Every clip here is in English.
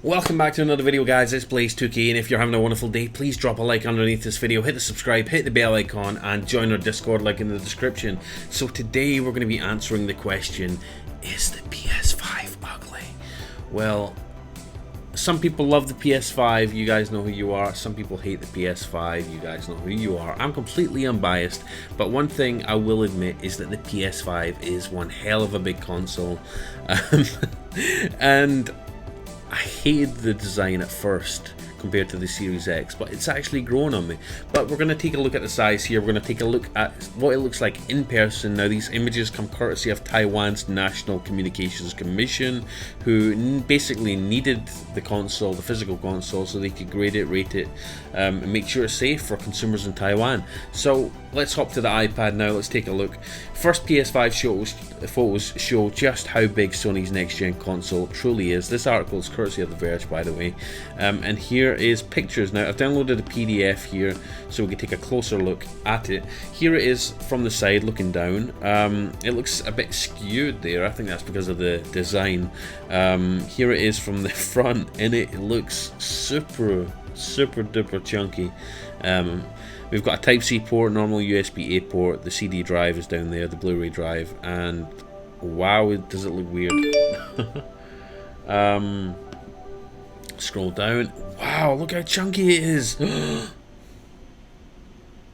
Welcome back to another video, guys. It's Blaze2k, and if you're having a wonderful day, please drop a like underneath this video, hit the subscribe, hit the bell icon, and join our Discord link in the description. So today we're going to be answering the question, is the PS5 ugly? Well, some people love the PS5, you guys know who you are. Some people hate the PS5, you guys know who you are. I'm completely unbiased, but one thing I will admit is that the PS5 is one hell of a big console. And I hated the design at first compared to the Series X, but it's actually grown on me. But we're going to take a look at the size here. We're going to take a look at what it looks like in person. Now, these images come courtesy of Taiwan's National Communications Commission, who basically needed the console, the physical console, so they could grade it, rate it, and make sure it's safe for consumers in Taiwan. So let's hop to the iPad now. Let's take a look. First PS5 photos show just how big Sony's next-gen console truly is. This article is courtesy of The Verge, by the way. And here is pictures. Now, I've downloaded a PDF here so we can take a closer look at it. Here it is from the side looking down. It looks a bit skewed there. I think that's because of the design. Here it is from the front, and it looks super duper chunky. We've got a Type-C port, normal USB-A port, the CD drive is down there, the Blu-ray drive, and wow, does it look weird. Scroll down. Wow, look how chunky it is.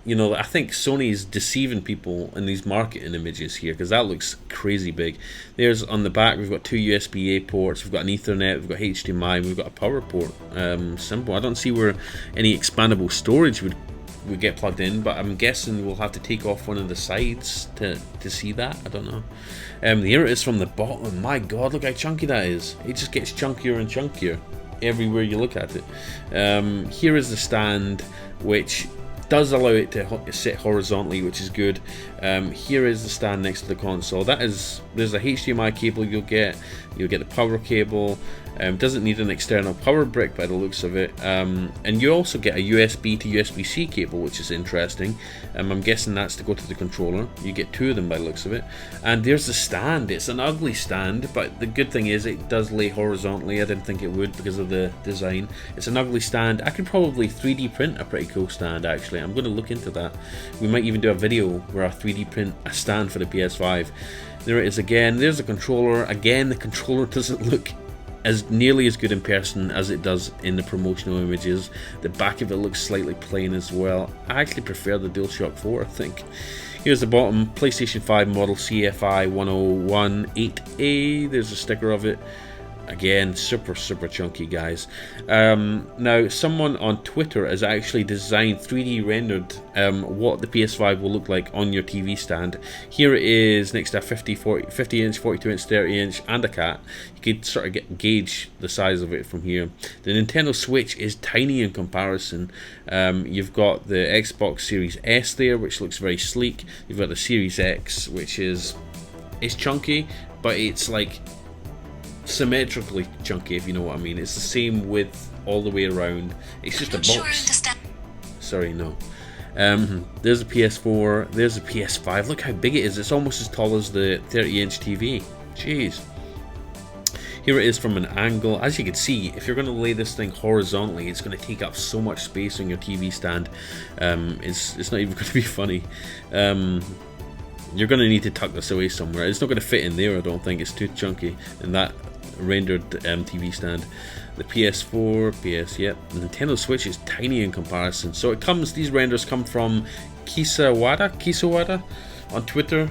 You know, I think Sony is deceiving people in these marketing images here, because that looks crazy big. There's on the back, we've got two USB-A ports, we've got an Ethernet, we've got HDMI, we've got a power port. Simple. I don't see where any expandable storage would get plugged in, but I'm guessing we'll have to take off one of the sides to see that. I don't know. Here it is from the bottom. My god, look how chunky that is. It just gets chunkier and chunkier everywhere you look at it. Here is the stand, which does allow it to sit horizontally, which is good. Here is the stand next to the console. There's a HDMI cable you'll get the power cable. Doesn't need an external power brick by the looks of it, and you also get a USB to USB-C cable, which is interesting. I'm guessing that's to go to the controller. You get two of them by the looks of it. And there's the stand. It's an ugly stand, but the good thing is it does lay horizontally. I didn't think it would because of the design. It's an ugly stand. I could probably 3D print a pretty cool stand, actually. I'm going to look into that. We might even do a video where I 3D print a stand for the PS5. There it is again. There's the controller. Again, the controller doesn't look as nearly as good in person as it does in the promotional images. The back of it looks slightly plain as well. I actually prefer the DualShock 4, I think. Here's the bottom, PlayStation 5 model CFI 1018A. There's a sticker of it. Again, super chunky, guys. Now, someone on Twitter has actually designed 3D rendered what the PS5 will look like on your TV stand. Here it is next to a 50 inch, 42 inch, 30 inch, and a cat. You could sort of gauge the size of it from here. The Nintendo Switch is tiny in comparison. You've got the Xbox Series S there, which looks very sleek. You've got the Series X, which is chunky, but it's like symmetrically chunky, if you know what I mean. It's the same width all the way around. It's just a box. Sorry, no. There's a PS4, there's a PS5. Look how big it is. It's almost as tall as the 30-inch TV. Jeez. Here it is from an angle. As you can see, if you're going to lay this thing horizontally, it's going to take up so much space on your TV stand. It's not even going to be funny. You're going to need to tuck this away somewhere. It's not going to fit in there, I don't think. It's too chunky. And that rendered TV stand. The PS4, the Nintendo Switch is tiny in comparison. So these renders come from Kisawada on Twitter.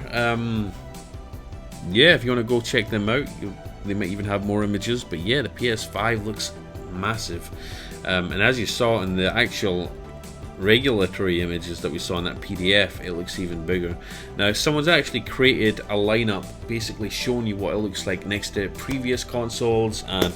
Yeah, if you want to go check them out, they might even have more images. But yeah, the PS5 looks massive. And as you saw in the actual regulatory images that we saw in that PDF, it looks even bigger. Now, someone's actually created a lineup basically showing you what it looks like next to previous consoles and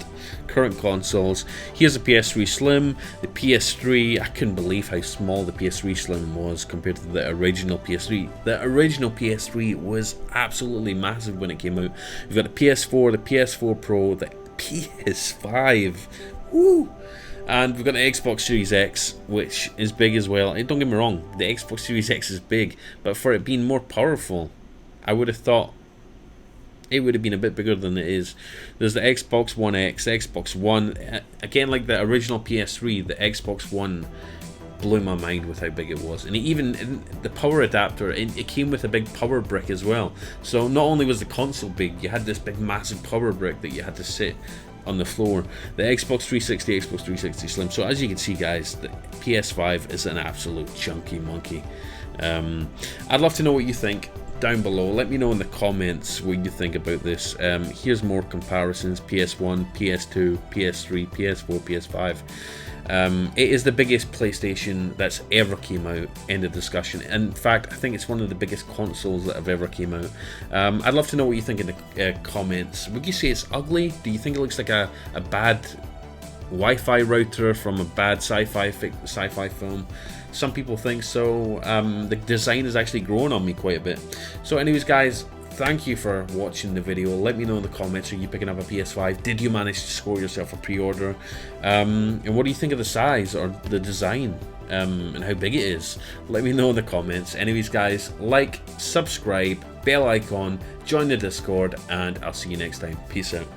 current consoles. Here's a PS3 Slim, the PS3. I couldn't believe how small the PS3 Slim was compared to the original PS3. The original PS3 was absolutely massive when it came out. We've got the PS4, the PS4 Pro, the PS5. Woo! And we've got the Xbox Series X, which is big as well. And don't get me wrong, the Xbox Series X is big, but for it being more powerful, I would have thought it would have been a bit bigger than it is. There's the Xbox One X, Xbox One. Again, like the original PS3, the Xbox One blew my mind with how big it was. And even the power adapter, it came with a big power brick as well. So not only was the console big, you had this big massive power brick that you had to sit on the floor. The Xbox 360, Xbox 360 Slim. So as you can see, guys, the PS5 is an absolute chunky monkey. I'd love to know what you think down below. Let me know in the comments what you think about this. Here's more comparisons: PS1, PS2, PS3, PS4, PS5. It is the biggest PlayStation that's ever came out. End of discussion. In fact, I think it's one of the biggest consoles that have ever came out. I'd love to know what you think in the comments. Would you say it's ugly? Do you think it looks like a bad Wi-Fi router from a bad sci-fi film? Some people think so. The design has actually grown on me quite a bit. So anyways, guys, thank you for watching the video. Let me know in the comments, are you picking up a PS5? Did you manage to score yourself a pre-order? And what do you think of the size or the design, and how big it is? Let me know in the comments. Anyways, guys, like, subscribe, bell icon, join the Discord, and I'll see you next time. Peace out.